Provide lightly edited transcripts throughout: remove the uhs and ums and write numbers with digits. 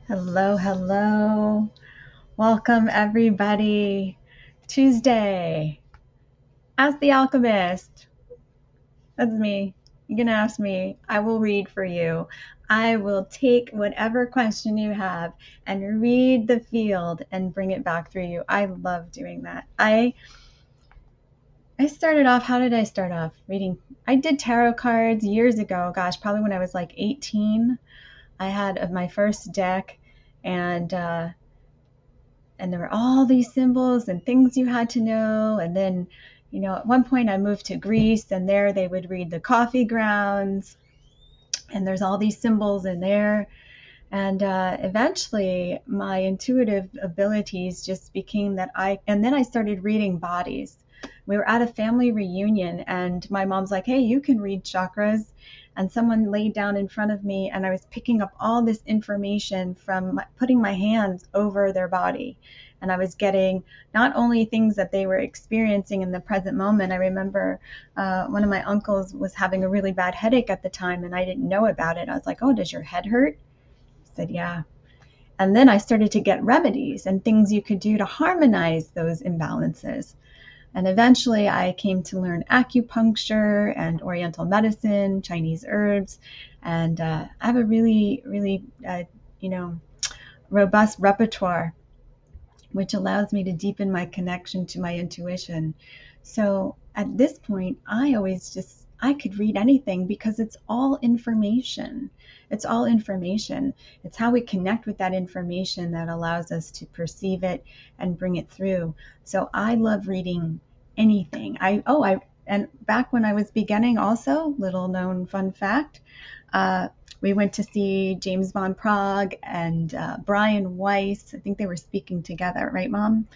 Hello, hello. Welcome, everybody. Tuesday. Ask the Alchemist. That's me. You can ask me. I will read for you. I will take whatever question you have and read the field and bring it back through you. I love doing that. I started off, how did I start off? Reading. I did tarot cards years ago. Gosh, probably when I was like 18. I had my first deck, and there were all these symbols and things you had to know. And then, at one point I moved to Greece, and there they would read the coffee grounds, and there's all these symbols in there. And eventually my intuitive abilities just became and then I started reading bodies. We were at a family reunion, and my mom's like, hey, you can read chakras. And someone laid down in front of me, and I was picking up all this information from putting my hands over their body. And I was getting not only things that they were experiencing in the present moment. I remember one of my uncles was having a really bad headache at the time, and I didn't know about it. I was like, oh, does your head hurt? He said, yeah. And then I started to get remedies and things you could do to harmonize those imbalances. And eventually I came to learn acupuncture and oriental medicine, Chinese herbs. And I have a really, really, robust repertoire, which allows me to deepen my connection to my intuition. So at this point, I could read anything because it's all information. It's all information. It's how we connect with that information that allows us to perceive it and bring it through. So I love reading anything. And back when I was beginning, also, little known fun fact, uh, we went to see James Van Prague and Brian Weiss. I think they were speaking together, right, Mom?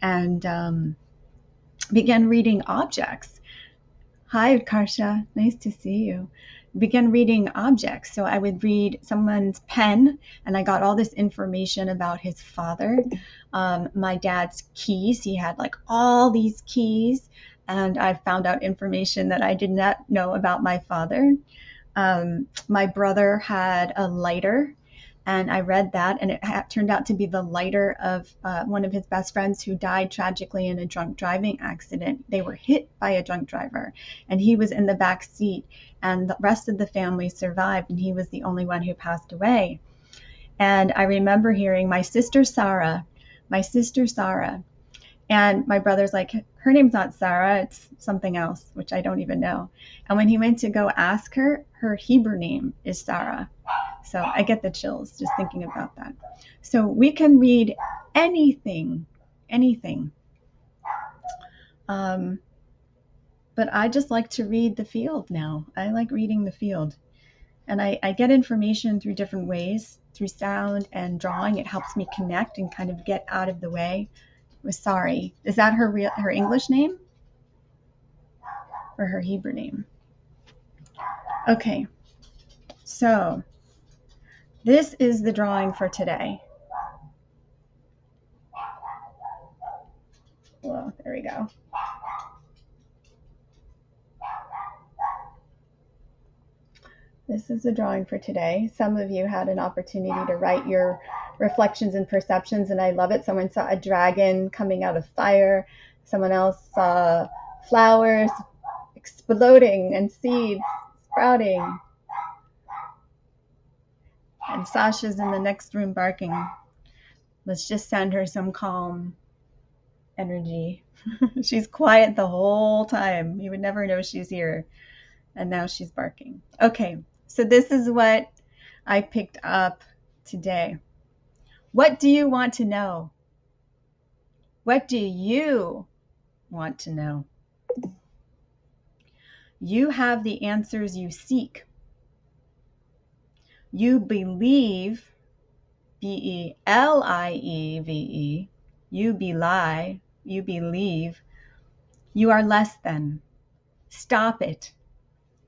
And began reading objects. Hi, Karsha. Nice to see you. Began reading objects. So I would read someone's pen, and I got all this information about his father. My dad's keys. He had like all these keys, and I found out information that I did not know about my father. My brother had a lighter, and I read that, and it turned out to be the lighter of one of his best friends who died tragically in a drunk driving accident. They were hit by a drunk driver, and he was in the back seat, and the rest of the family survived, and he was the only one who passed away. And I remember hearing my sister Sarah, and my brother's like, her name's not Sarah, it's something else, which I don't even know. And when he went to go ask her, her Hebrew name is Sarah. So I get the chills just thinking about that. So we can read anything, anything. Um, but I just like to read the field now. I like reading the field. And I get information through different ways, through sound and drawing. It helps me connect and kind of get out of the way. Sorry, is that her English name or her Hebrew name? Okay, so this is the drawing for today. Well, there we go. This is the drawing for today. Some of you had an opportunity to write your reflections and perceptions, and I love it. Someone saw a dragon coming out of fire. Someone else saw flowers exploding and seeds sprouting. And Sasha's in the next room barking. Let's just send her some calm energy. She's quiet the whole time. You would never know she's here. And now she's barking. Okay, so this is what I picked up today. What do you want to know? What do you want to know? You have the answers you seek. You believe, B-E-L-I-E-V-E, you belie, you believe, you are less than. Stop it.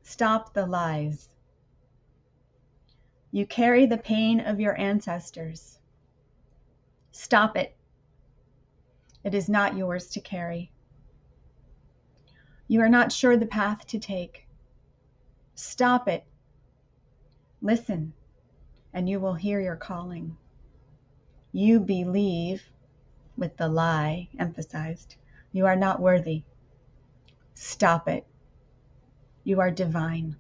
Stop the lies. You carry the pain of your ancestors. Stop it. It is not yours to carry. You are not sure the path to take. Stop it. Listen, and you will hear your calling. You believe, with the lie emphasized, you are not worthy. Stop it. You are divine.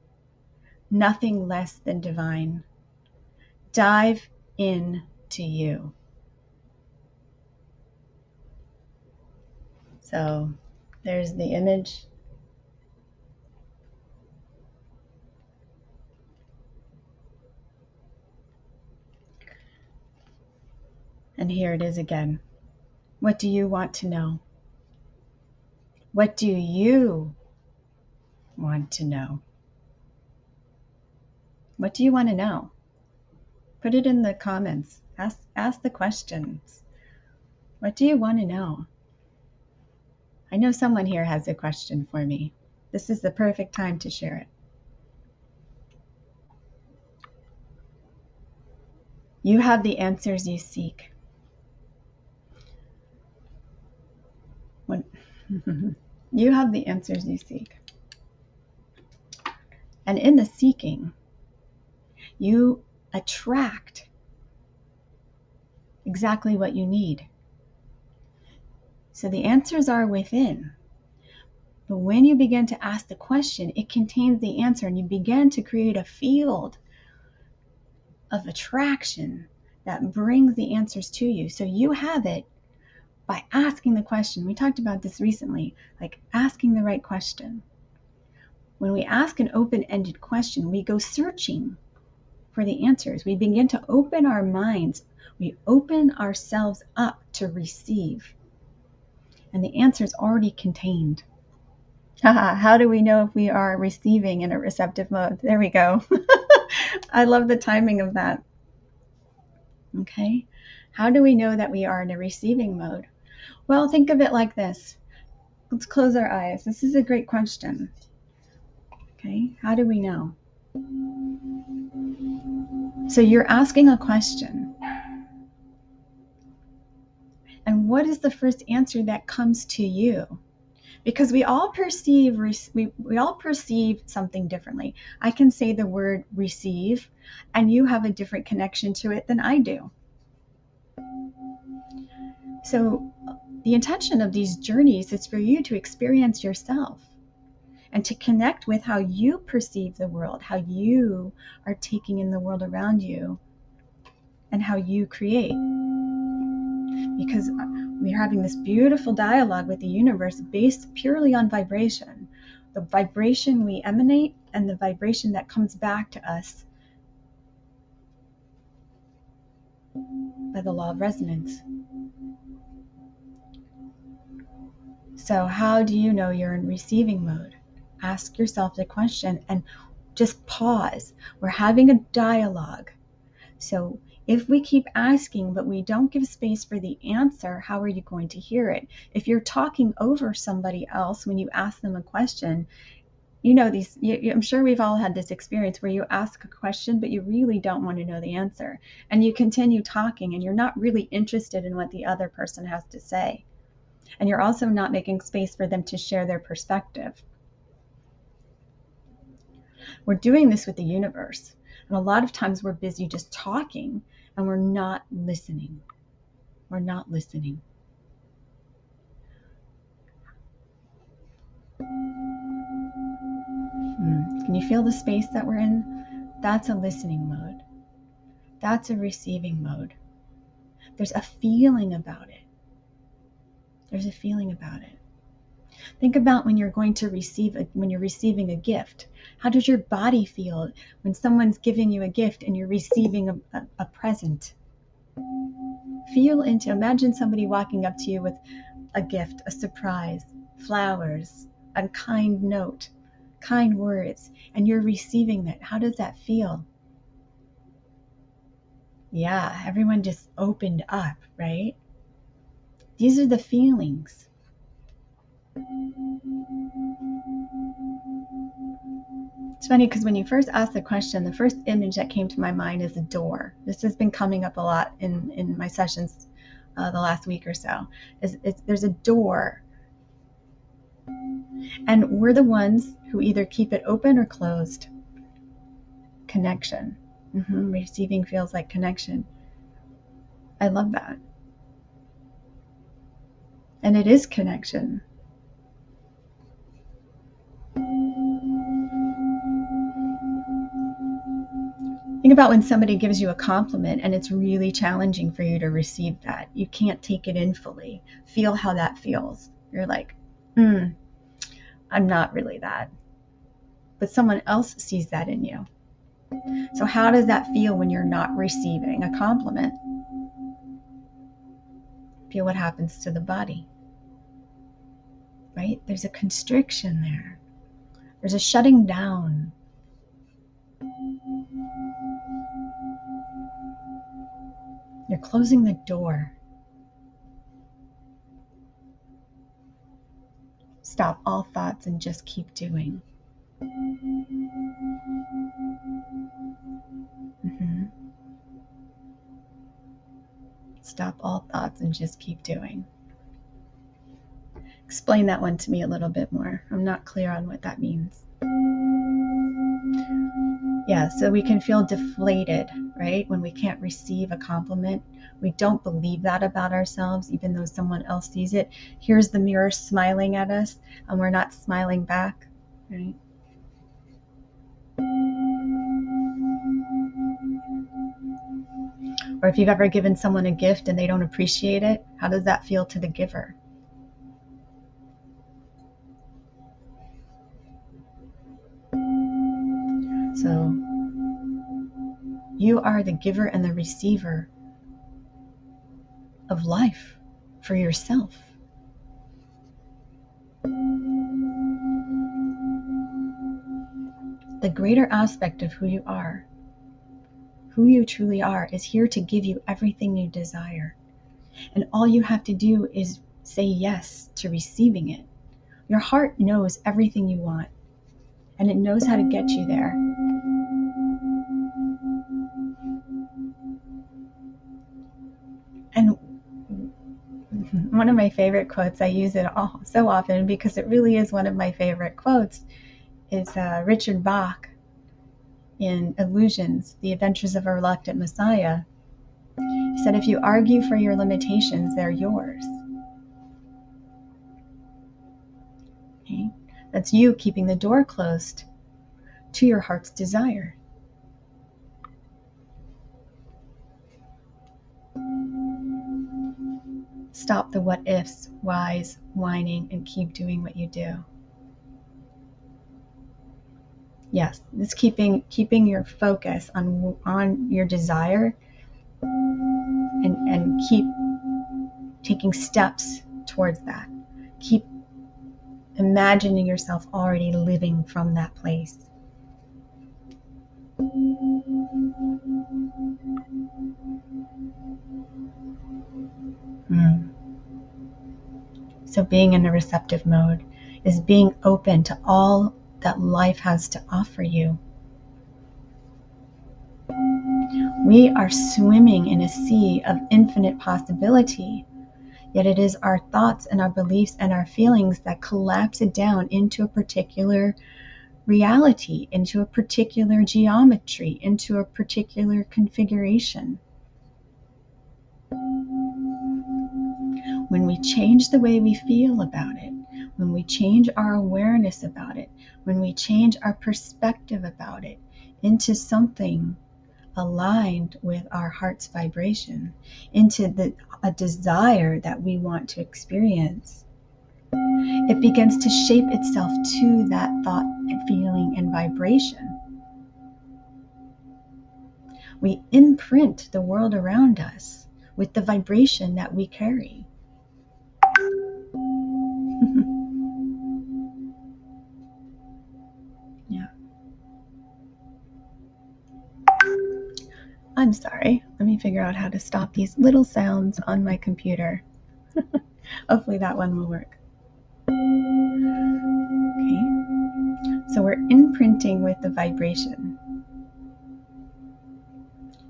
Nothing less than divine. Dive in to you. So there's the image. And here it is again. What do you want to know? What do you want to know? What do you want to know? Put it in the comments. Ask the questions. What do you want to know? I know someone here has a question for me. This is the perfect time to share it. You have the answers you seek. You have the answers you seek. And in the seeking, you attract exactly what you need. So the answers are within. But when you begin to ask the question, it contains the answer, and you begin to create a field of attraction that brings the answers to you. So you have it by asking the question. We talked about this recently, like asking the right question. When we ask an open-ended question, we go searching for the answers. We begin to open our minds. We open ourselves up to receive. And the answer is already contained. How do we know if we are receiving in a receptive mode? There we go. I love the timing of that. Okay. How do we know that we are in a receiving mode? Well, think of it like this. Let's close our eyes. This is a great question. Okay. How do we know? So you're asking a question. And what is the first answer that comes to you? Because we all perceive something differently. I can say the word receive, and you have a different connection to it than I do. So the intention of these journeys is for you to experience yourself and to connect with how you perceive the world, how you are taking in the world around you, and how you create. Because we're having this beautiful dialogue with the universe based purely on vibration. The vibration we emanate and the vibration that comes back to us by the law of resonance. So how do you know you're in receiving mode? Ask yourself the question and just pause. We're having a dialogue. So if we keep asking, but we don't give space for the answer, how are you going to hear it? If you're talking over somebody else when you ask them a question, you know these. I'm sure we've all had this experience where you ask a question, but you really don't want to know the answer. And you continue talking, and you're not really interested in what the other person has to say. And you're also not making space for them to share their perspective. We're doing this with the universe. And a lot of times we're busy just talking and we're not listening. We're not listening. Can you feel the space that we're in? That's a listening mode. That's a receiving mode. There's a feeling about it. There's a feeling about it. Think about when you're going to when you're receiving a gift. How does your body feel when someone's giving you a gift and you're receiving a present? Imagine somebody walking up to you with a gift, a surprise, flowers, a kind note, kind words, and you're receiving that. How does that feel? Yeah, everyone just opened up, right? These are the feelings. It's funny because when you first asked the question, the first image that came to my mind is a door. This has been coming up a lot in my sessions the last week or so. There's a door. And we're the ones who either keep it open or closed. Connection. Receiving feels like connection. I love that. And it is connection. Think about when somebody gives you a compliment and it's really challenging for you to receive that. You can't take it in fully. Feel how that feels. You're like, I'm not really that. But someone else sees that in you. So how does that feel when you're not receiving a compliment? Feel what happens to the body, right? There's a constriction there. There's a shutting down. You're closing the door. Stop all thoughts and just keep doing. Stop all thoughts and just keep doing. Explain that one to me a little bit more. I'm not clear on what that means. Yeah, so we can feel deflated, right? When we can't receive a compliment. We don't believe that about ourselves, even though someone else sees it. Here's the mirror smiling at us, and we're not smiling back, right? Or if you've ever given someone a gift and they don't appreciate it, how does that feel to the giver? So you are the giver and the receiver of life for yourself. The greater aspect of who you truly are, is here to give you everything you desire. And all you have to do is say yes to receiving it. Your heart knows everything you want, and it knows how to get you there. And one of my favorite quotes, I use it so often because it really is one of my favorite quotes, is Richard Bach in Illusions, The Adventures of a Reluctant Messiah. He said, if you argue for your limitations, they're yours. Okay? That's you keeping the door closed to your heart's desire. Stop the what ifs, whys, whining, and keep doing what you do. Yes, it's keeping your focus on your desire, and keep taking steps towards that. Keep imagining yourself already living from that place. So being in a receptive mode is being open to all that life has to offer you. We are swimming in a sea of infinite possibility, yet it is our thoughts and our beliefs and our feelings that collapse it down into a particular reality, into a particular geometry, into a particular configuration. When we change the way we feel about it, when we change our awareness about it, when we change our perspective about it into something aligned with our heart's vibration, into a desire that we want to experience, it begins to shape itself to that thought and feeling and vibration. We imprint the world around us with the vibration that we carry. Yeah. I'm sorry. Let me figure out how to stop these little sounds on my computer. Hopefully that one will work. Okay. So we're imprinting with the vibration.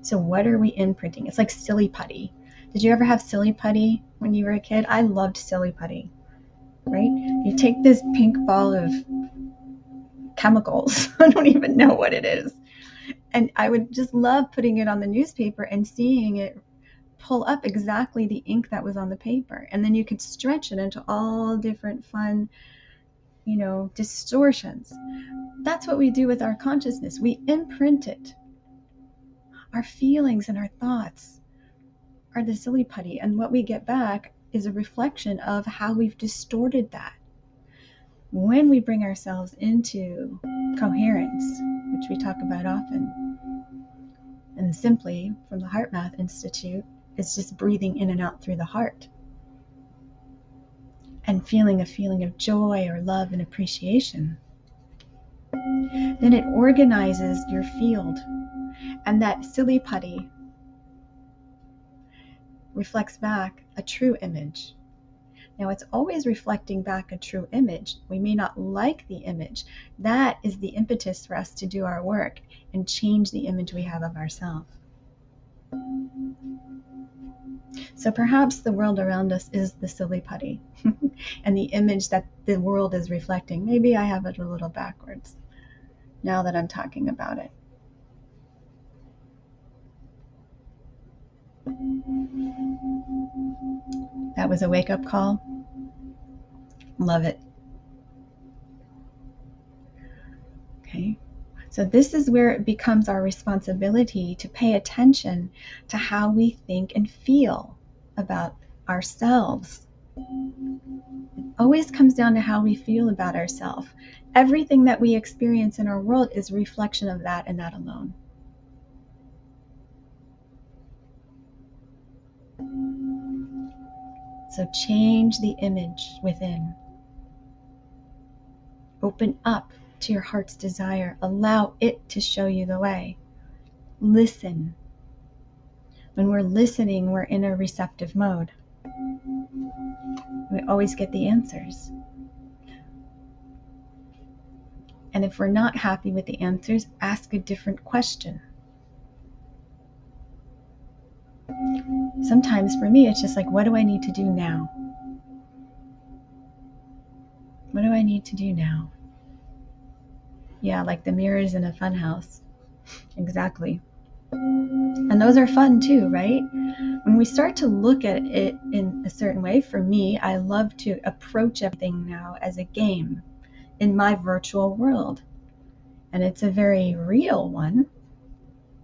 So what are we imprinting? It's like silly putty. Did you ever have silly putty when you were a kid? I loved silly putty, right? You take this pink ball of chemicals. I don't even know what it is. And I would just love putting it on the newspaper and seeing it pull up exactly the ink that was on the paper. And then you could stretch it into all different fun, distortions. That's what we do with our consciousness. We imprint it. Our feelings and our thoughts are the silly putty. And what we get back is a reflection of how we've distorted that. When we bring ourselves into coherence, which we talk about often, and simply from the Heart Math Institute, it's just breathing in and out through the heart and feeling a feeling of joy or love and appreciation, then it organizes your field. And that silly putty reflects back a true image. Now, it's always reflecting back a true image. We may not like the image. That is the impetus for us to do our work and change the image we have of ourselves. So perhaps the world around us is the silly putty and the image that the world is reflecting. Maybe I have it a little backwards now that I'm talking about it. That was a wake-up call. Love it. Okay. So this is where it becomes our responsibility to pay attention to how we think and feel about ourselves. It always comes down to how we feel about ourselves. Everything that we experience in our world is a reflection of that and that alone. So change the image within. Open up to your heart's desire. Allow it to show you the way. Listen. When we're listening, we're in a receptive mode. We always get the answers. And if we're not happy with the answers, ask a different question. Sometimes for me, it's just like, what do I need to do now? What do I need to do now? Yeah, like the mirrors in a fun house. Exactly. And those are fun too, right? When we start to look at it in a certain way, for me, I love to approach everything now as a game in my virtual world. And it's a very real one.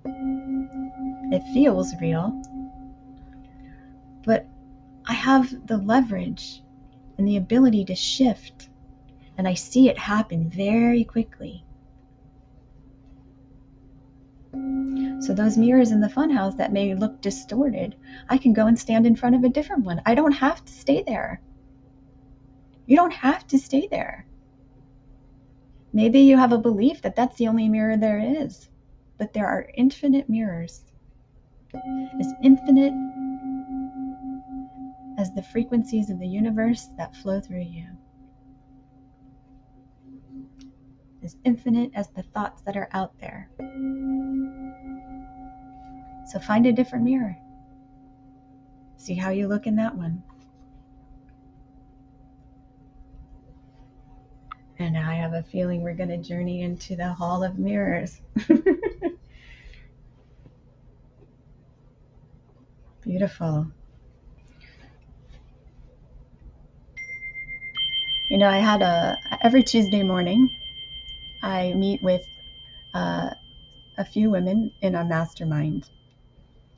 It feels real. But I have the leverage and the ability to shift. And I see it happen very quickly. So those mirrors in the funhouse that may look distorted, I can go and stand in front of a different one. I don't have to stay there. You don't have to stay there. Maybe you have a belief that that's the only mirror there is, but there are infinite mirrors. As infinite as the frequencies of the universe that flow through you. As infinite as the thoughts that are out there. So find a different mirror. See how you look in that one. And now I have a feeling we're going to journey into the Hall of Mirrors. Beautiful. I had every Tuesday morning, I meet with a few women in a mastermind.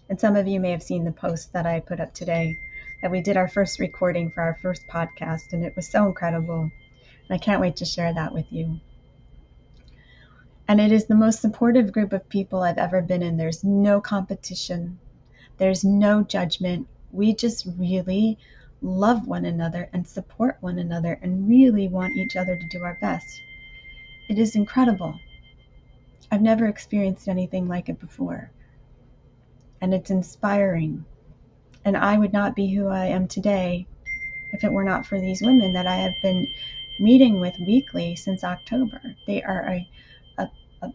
And some of you may have seen the post that I put up today, that we did our first recording for our first podcast, and it was so incredible. And I can't wait to share that with you. And it is the most supportive group of people I've ever been in. There's no competition. There's no judgment. We just really love one another and support one another and really want each other to do our best. It is incredible. I've never experienced anything like it before. And it's inspiring. And I would not be who I am today if it were not for these women that I have been meeting with weekly since October. They are a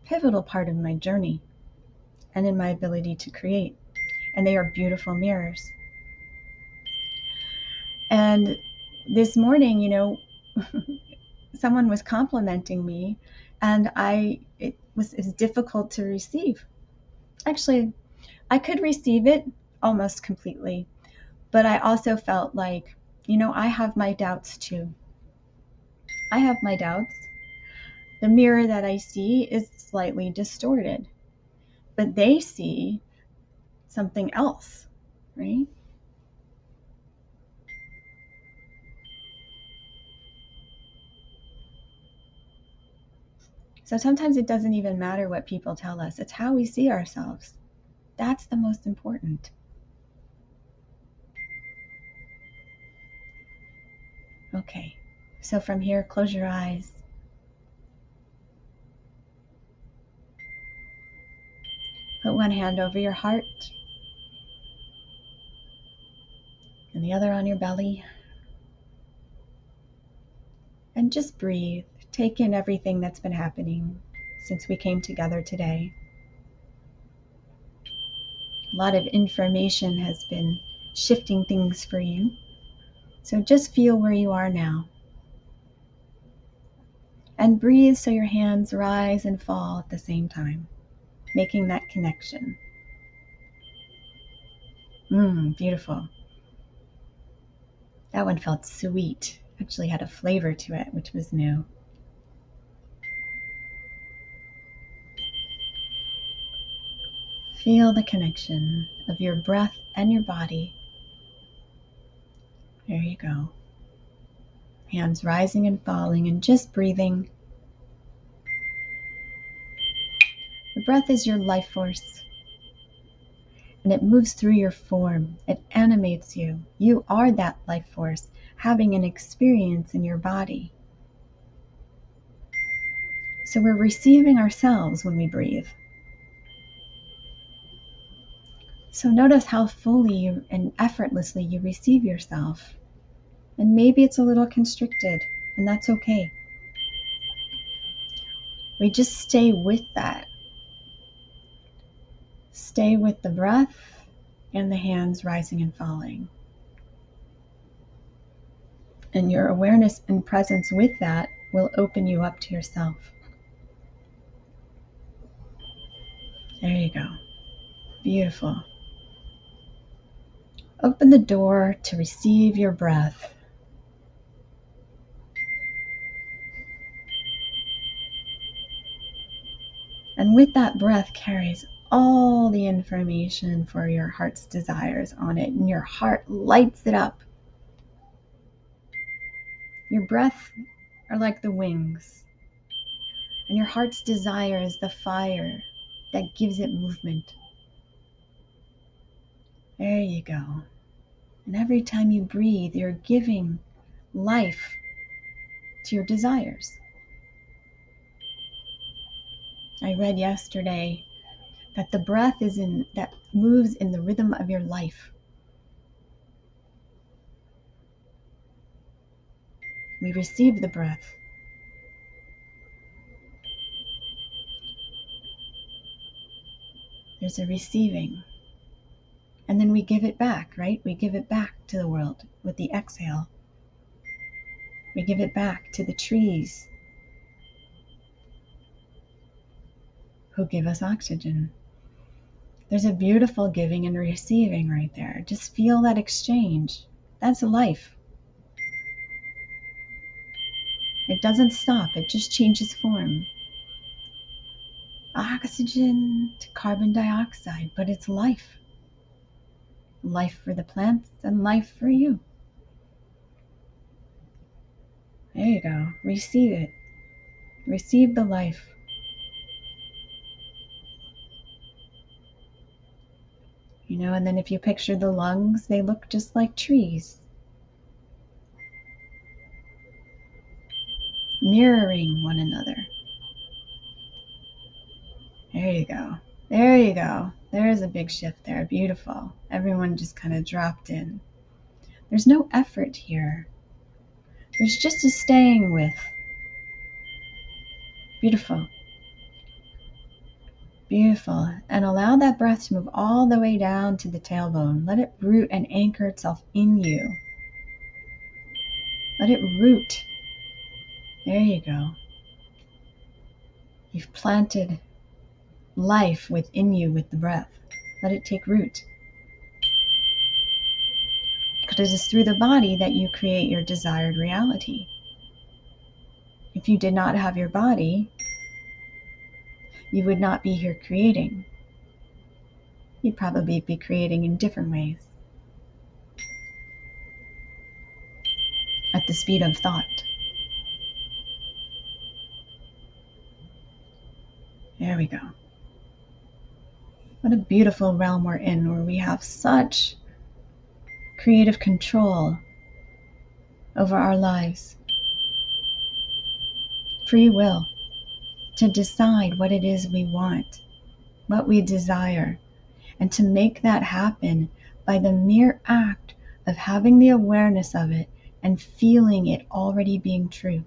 pivotal part of my journey and in my ability to create. And they are beautiful mirrors. And this morning, someone was complimenting me, and it was difficult to receive. Actually, I could receive it. almost completely. But I also felt like, I have my doubts too. I have my doubts. The mirror that I see is slightly distorted, but they see something else, right? So sometimes it doesn't even matter what people tell us, it's how we see ourselves. That's the most important. Okay, so from here, close your eyes. Put one hand over your heart and the other on your belly. And just breathe. Take in everything that's been happening since we came together today. A lot of information has been shifting things for you. So just feel where you are now. And breathe so your hands rise and fall at the same time, making that connection. Beautiful. That one felt sweet. Actually had a flavor to it, which was new. Feel the connection of your breath and your body. There you go. Hands rising and falling and just breathing. Your breath is your life force, and it moves through your form. It animates you. You are that life force having an experience in your body. So we're receiving ourselves when we breathe. So notice how fully and effortlessly you receive yourself. And maybe it's a little constricted, and that's okay. We just stay with that. Stay with the breath and the hands rising and falling. And your awareness and presence with that will open you up to yourself. There you go. Beautiful. Open the door to receive your breath. And with that breath carries all the information for your heart's desires on it, and your heart lights it up. Your breath are like the wings, and your heart's desire is the fire that gives it movement. There you go. And every time you breathe, you're giving life to your desires. I read yesterday that the breath that moves in the rhythm of your life. We receive the breath. There's a receiving. And then we give it back, right? We give it back to the world with the exhale. We give it back to the trees who give us oxygen. There's a beautiful giving and receiving right there. Just feel that exchange. That's life. It doesn't stop, it just changes form. Oxygen to carbon dioxide, but it's life. Life for the plants and life for you. There you go. Receive it. Receive the life. And then if you picture the lungs, they look just like trees, mirroring one another. There you go. There you go. There's a big shift there. Beautiful. Everyone just kind of dropped in. There's no effort here. There's just a staying with. Beautiful. Beautiful. And allow that breath to move all the way down to the tailbone. Let it root and anchor itself in you. Let it root. There you go. You've planted life within you with the breath. Let it take root. because it's through the body that you create your desired reality. If you did not have your body, you would not be here creating. You'd probably be creating in different ways, at the speed of thought. There we go. What a beautiful realm we're in, where we have such creative control over our lives. Free will to decide what it is we want, what we desire, and to make that happen by the mere act of having the awareness of it and feeling it already being true.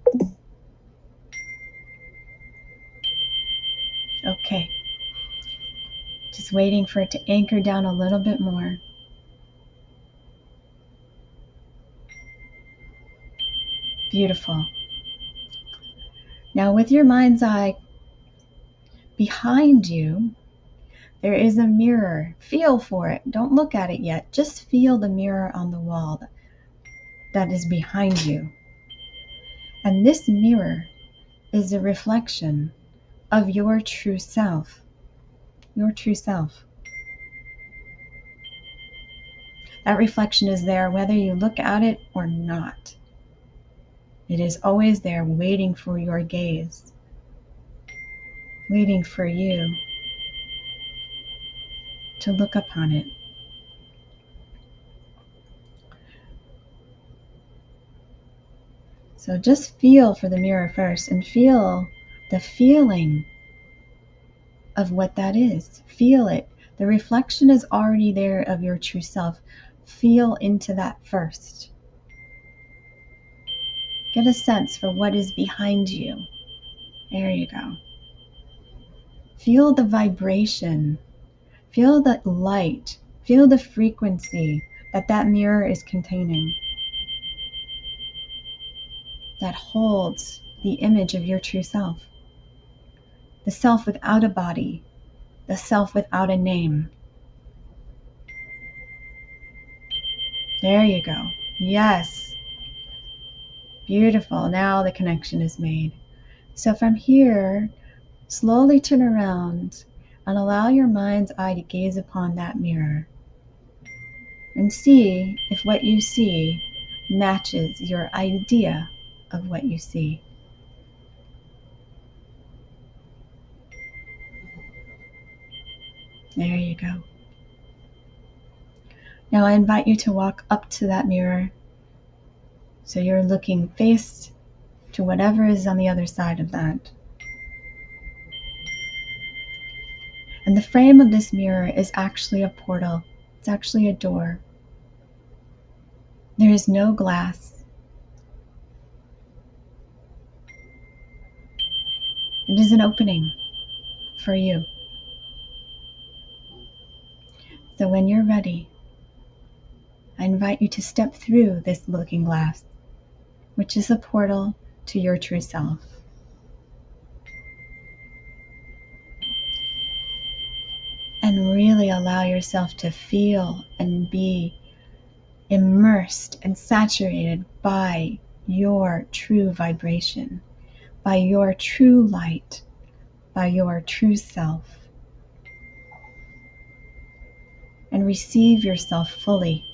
Okay. Just waiting for it to anchor down a little bit more. Beautiful. Now, with your mind's eye behind you, there is a mirror. Feel for it. Don't look at it yet. Just feel the mirror on the wall that is behind you. And this mirror is a reflection of your true self. Your true self. That reflection is there whether you look at it or not. It is always there waiting for your gaze, waiting for you to look upon it. So just feel for the mirror first and feel the feeling of what that is. Feel it. The reflection is already there of your true self. Feel into that first. Get a sense for what is behind you. There you go. Feel the vibration. Feel the light. Feel the frequency that that mirror is containing, that holds the image of your true self. The self without a body. The self without a name. There you go. Yes. Beautiful. Now the connection is made. So from here, slowly turn around and allow your mind's eye to gaze upon that mirror and see if what you see matches your idea of what you see. There you go. Now I invite you to walk up to that mirror so you're looking face to whatever is on the other side of that. And the frame of this mirror is actually a portal. It's actually a door. There is no glass. It is an opening for you. So when you're ready, I invite you to step through this looking glass, which is a portal to your true self. And really allow yourself to feel and be immersed and saturated by your true vibration, by your true light, by your true self. And receive yourself fully.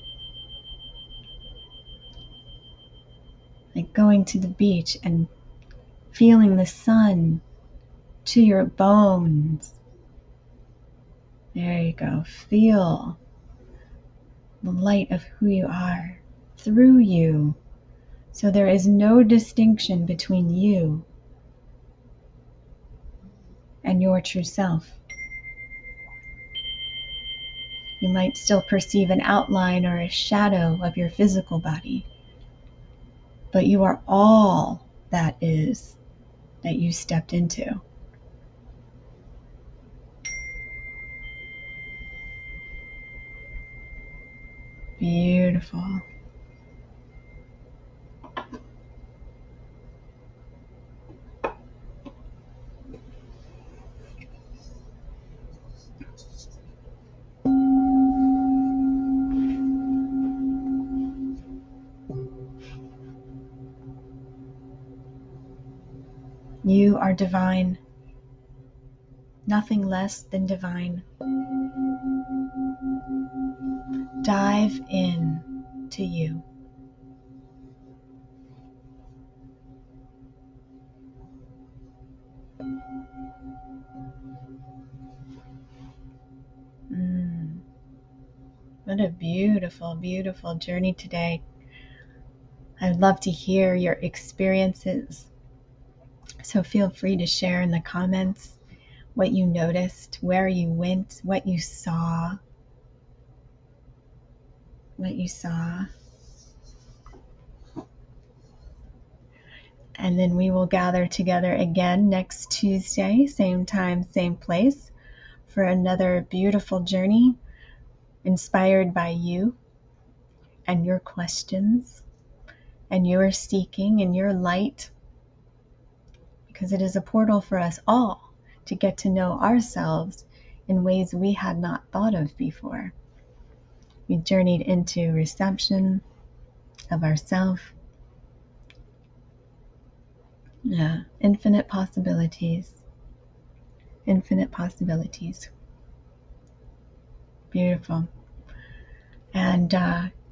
Like going to the beach and feeling the sun to your bones. There you go. Feel the light of who you are through you. So there is no distinction between you and your true self. You might still perceive an outline or a shadow of your physical body, but you are all that is that you stepped into. Beautiful. You are divine, nothing less than divine. Dive in to you. What a beautiful, beautiful journey today. I'd love to hear your experiences. So feel free to share in the comments what you noticed, where you went, what you saw. And then we will gather together again next Tuesday, same time, same place, for another beautiful journey inspired by you and your questions and your seeking and your light, because it is a portal for us all to get to know ourselves in ways we had not thought of before. We journeyed into reception of ourself. Yeah, infinite possibilities. Infinite possibilities. Beautiful. And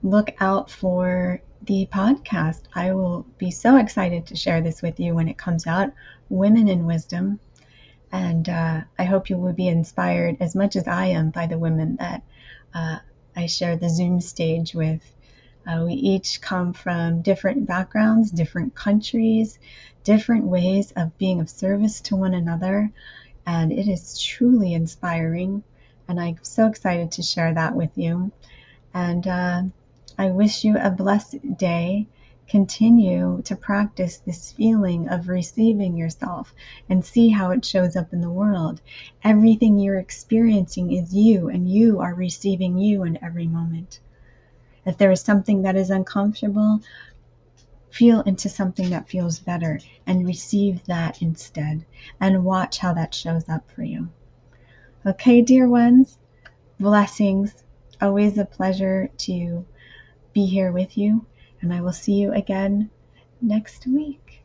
look out for the podcast. I will be so excited to share this with you when it comes out, Women in Wisdom. And I hope you will be inspired as much as I am by the women that I share the Zoom stage with. We each come from different backgrounds, different countries, different ways of being of service to one another. And it is truly inspiring. And I'm so excited to share that with you. And I wish you a blessed day. Continue to practice this feeling of receiving yourself and see how it shows up in the world. Everything you're experiencing is you, and you are receiving you in every moment. If there is something that is uncomfortable, feel into something that feels better and receive that instead, and watch how that shows up for you. Okay, dear ones, blessings. Always a pleasure to be here with you, and I will see you again next week.